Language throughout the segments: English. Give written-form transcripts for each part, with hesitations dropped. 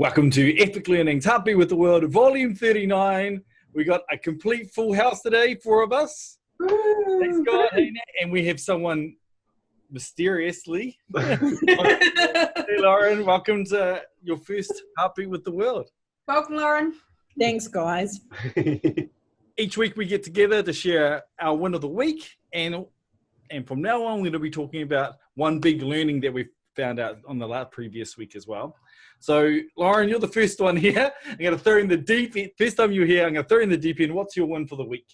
Welcome to Epic Learning's Heartbeat with the World, Volume 39. We got a complete full house today, 4 of us. Thanks, God. And we have someone mysteriously. Hey, Loren, welcome to your first Heartbeat with the World. Welcome, Loren. Thanks, guys. Each week we get together to share our win of the week. And from now on, we're going to be talking about one big learning that we found out on the previous week as well. So, Loren, you're the first one here. I'm going to throw in the deep end. First time you're here, I'm going to throw in the deep end. What's your win for the week?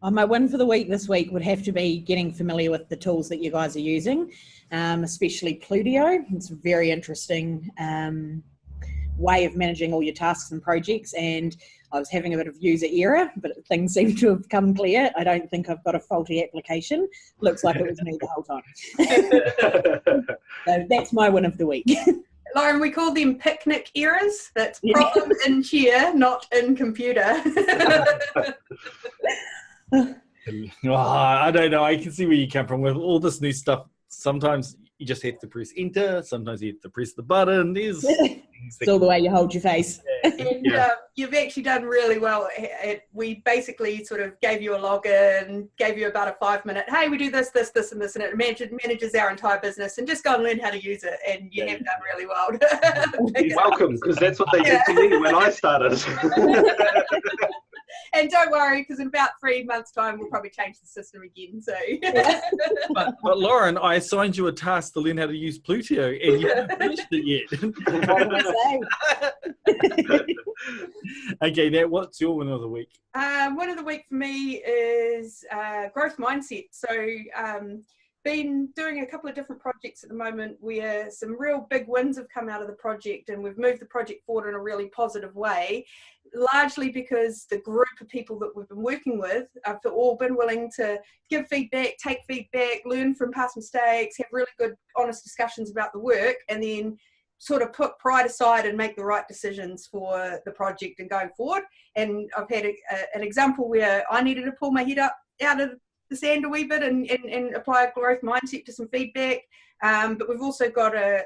My win for the week this week would have to be getting familiar with the tools that you guys are using, especially Plutio. It's a very interesting way of managing all your tasks and projects, and I was having a bit of user error, but things seem to have come clear. I don't think I've got a faulty application. Looks like it was me the whole time. So that's my win of the week. Loren, we call them picnic errors. That's problem in chair, not in computer. I don't know. I can see where you come from with all this new stuff. Sometimes you just have to press enter. Sometimes you have to press the button. There's it's all the way you hold your face. And you've actually done really well. We basically sort of gave you a login, gave you about a 5-minute, hey, we do this, this, this, and this, and it manages our entire business, and just go and learn how to use it. And you have done really well. You're welcome, because that's what they did to me when I started. And don't worry, because in about 3 months' time, we'll probably change the system again. So, but Loren, I assigned you a task to learn how to use Plutio, and you haven't finished it yet. What can I say? Okay, now what's your win of the week? One of the week for me is growth mindset. So, been doing a couple of different projects at the moment where some real big wins have come out of the project, and we've moved the project forward in a really positive way, largely because the group of people that we've been working with have all been willing to give feedback, take feedback, learn from past mistakes, have really good, honest discussions about the work, and then sort of put pride aside and make the right decisions for the project and going forward. And I've had an example where I needed to pull my head up out of the sand a wee bit and apply a growth mindset to some feedback. But we've also got a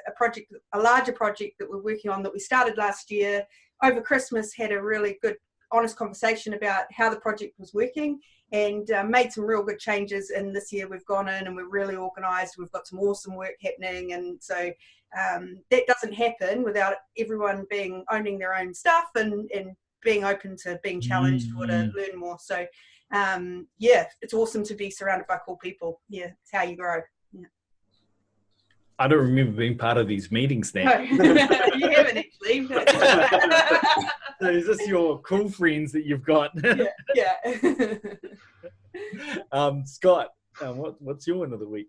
larger project that we're working on that we started last year. Over Christmas, had a really good, honest conversation about how the project was working, and made some real good changes. And this year we've gone in and we're really organised. We've got some awesome work happening. And so that doesn't happen without everyone owning their own stuff and being open to being challenged or to learn more. So it's awesome to be surrounded by cool people. Yeah, it's how you grow. Yeah. I don't remember being part of these meetings now. No, you haven't actually. So is this your cool friends that you've got? Yeah. Scott, what's your win of the week?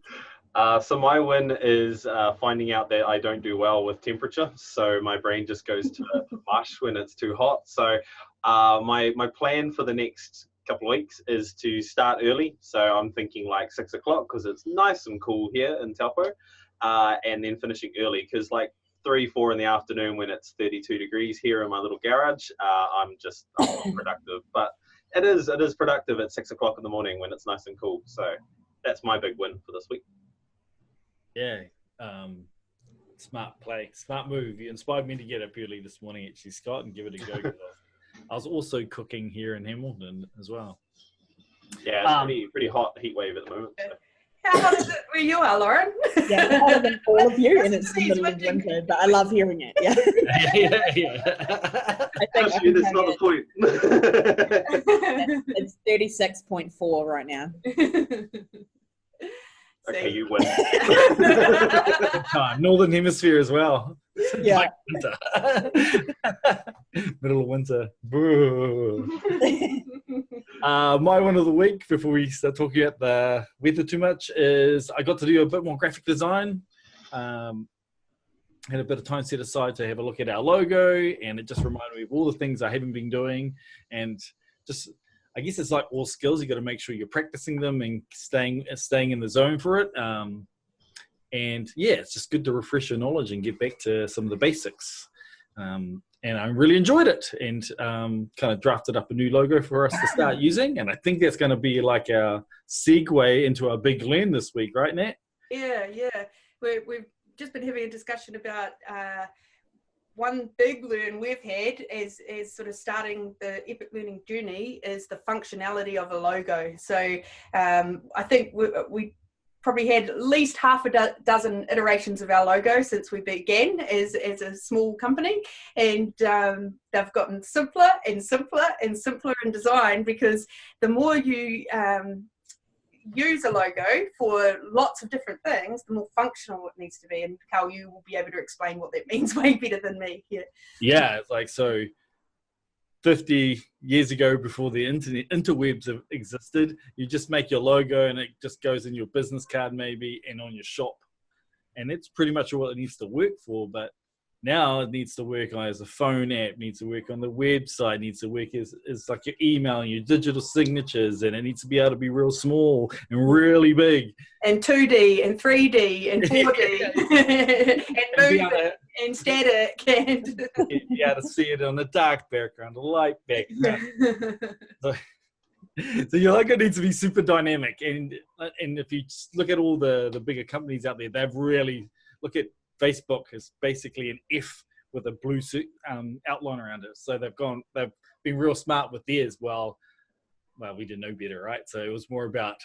So my win is finding out that I don't do well with temperature. So my brain just goes to mush when it's too hot. So my plan for the next couple of weeks is to start early. So I'm thinking like 6 o'clock because it's nice and cool here in Taupo, and then finishing early because like 3-4 in the afternoon when it's 32 degrees here in my little garage, I'm not productive. But it is productive at 6 o'clock in the morning when it's nice and cool. So that's my big win for this week. Yeah, smart play, smart move. You inspired me to get up early this morning, actually, Scott, and give it a go. I was also cooking here in Hamilton as well. Yeah, it's pretty hot heat wave at the moment. So. How hot is it where you are, Loren? Yeah, hotter than all of you, and it's the middle of winter, but I love hearing it. Yeah. Yeah. Actually, that's not the point. It's 36.4 right now. Okay, you win. Good time. Northern Hemisphere as well. Yeah. Like winter. Middle of winter. Boo. My one of the week, before we start talking about the weather too much, is I got to do a bit more graphic design. Had a bit of time set aside to have a look at our logo, and it just reminded me of all the things I haven't been doing, and just I guess it's like all skills. You got to make sure you're practicing them and staying in the zone for it. And yeah, it's just good to refresh your knowledge and get back to some of the basics. And I really enjoyed it, and kind of drafted up a new logo for us to start using. And I think that's going to be like our segue into our big learn this week, right, Nat? Yeah. We've just been having a discussion about one big learn we've had is sort of starting the Epic Learning journey is the functionality of a logo. So I think we probably had at least half a dozen iterations of our logo since we began as a small company, and they've gotten simpler and simpler and simpler in design, because the more you use a logo for lots of different things, the more functional it needs to be. And Karl, you will be able to explain what that means way better than me. Yeah, it's like, so 50 years ago, before the interwebs have existed, you just make your logo and it just goes in your business card maybe and on your shop, and it's pretty much all it needs to work for. But now it needs to work as a phone app, needs to work on the website, needs to work as like your email and your digital signatures, and it needs to be able to be real small and really big, and 2D and 3D and 4D and moving and static, and you got to see it on a dark background, a light background. So your logo needs to be super dynamic, and if you look at all the bigger companies out there, they've really, look at Facebook is basically an F with a blue outline around it. So they've been real smart with theirs. Well, we didn't know better, right? So it was more about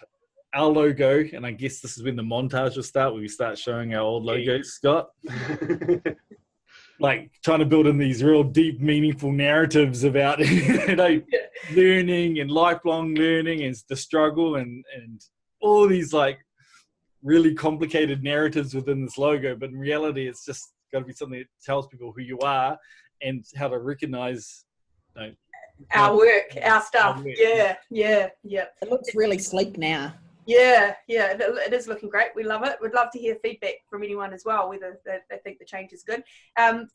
our logo, and I guess this is when the montage will start, where we start showing our old logos, Scott. Like trying to build in these real deep, meaningful narratives about learning and lifelong learning and the struggle and all these like really complicated narratives within this logo. But in reality, it's just got to be something that tells people who you are and how to recognize our work, our stuff. Our work. Yeah. It looks really sleek now. Yeah, it is looking great. We love it. We'd love to hear feedback from anyone as well, whether they think the change is good.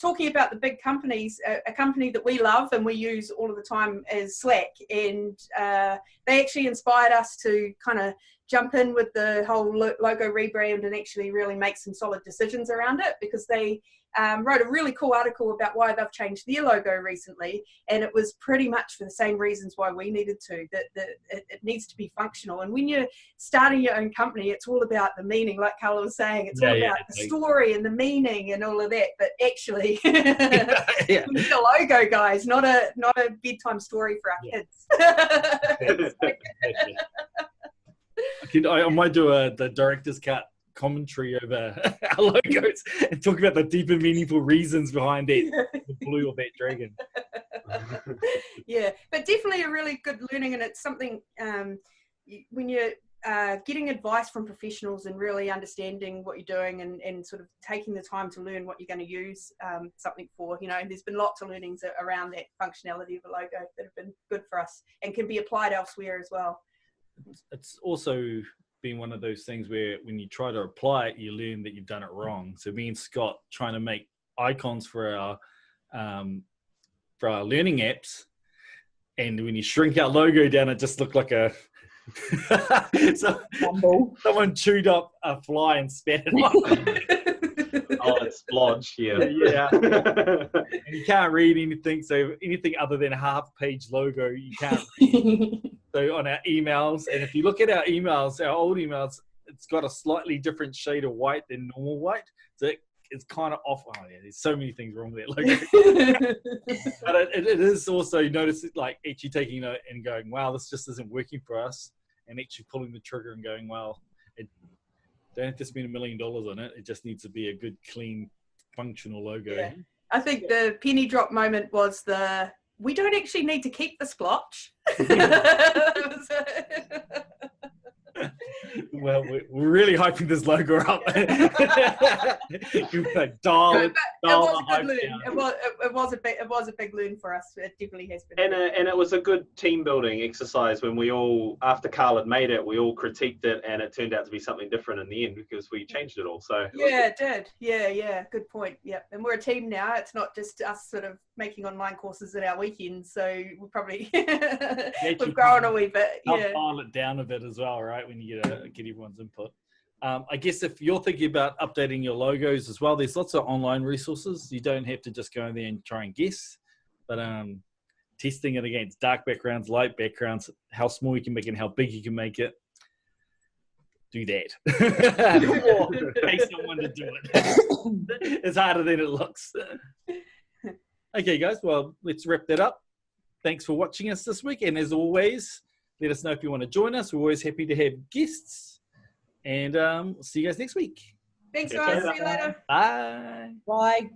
Talking about the big companies, a company that we love and we use all of the time is Slack, and they actually inspired us to kind of jump in with the whole logo rebrand and actually really make some solid decisions around it, because they wrote a really cool article about why they've changed their logo recently, and it was pretty much for the same reasons why we needed to, that it needs to be functional. And when you're starting your own company, it's all about the meaning, like Karl was saying, it's all about the story and the meaning and all of that. But actually we need a logo, guys, not a bedtime story for our kids. I might do the director's cut commentary over our logos and talk about the deep and meaningful reasons behind it, the blue of that dragon. Yeah, but definitely a really good learning, and it's something when you're getting advice from professionals and really understanding what you're doing and sort of taking the time to learn what you're going to use something for, there's been lots of learnings around that functionality of a logo that have been good for us and can be applied elsewhere as well. It's also been one of those things where when you try to apply it, you learn that you've done it wrong. So me and Scott trying to make icons for our learning apps, and when you shrink our logo down, it just looked like a someone chewed up a fly and spat it on. Oh, it's splodge, yeah. And you can't read anything, so anything other than a half-page logo, you can't read. So on our emails, and if you look at our emails, our old emails, it's got a slightly different shade of white than normal white. So it's kind of off. Oh yeah, there's so many things wrong with that logo. But it is also, you notice it, like actually taking note and going, wow, this just isn't working for us, and actually pulling the trigger and going, well, don't have to spend $1 million on it. It just needs to be a good, clean, functional logo. Yeah. I think the penny drop moment was we don't actually need to keep the splotch. Well, we're really hyping this logo up. It was a big learn for us. It definitely has been. And it was a good team building exercise when we all, after Karl had made it, we all critiqued it, and it turned out to be something different in the end because we changed it all. So it did. Yeah. Good point. Yeah, and we're a team now. It's not just us sort of making online courses at our weekends. So we probably we've grown a wee bit. Yeah, file it down a bit as well, right? When you get everyone's input. I guess if you're thinking about updating your logos as well, there's lots of online resources. You don't have to just go in there and try and guess, but testing it against dark backgrounds, light backgrounds, how small you can make it and how big you can make it. Do that. Or pay someone to do it. It's harder than it looks. Okay, guys. Well, let's wrap that up. Thanks for watching us this week. And as always, let us know if you want to join us. We're always happy to have guests. And we'll see you guys next week. Thanks, Catch guys. you See you later. Bye. Bye.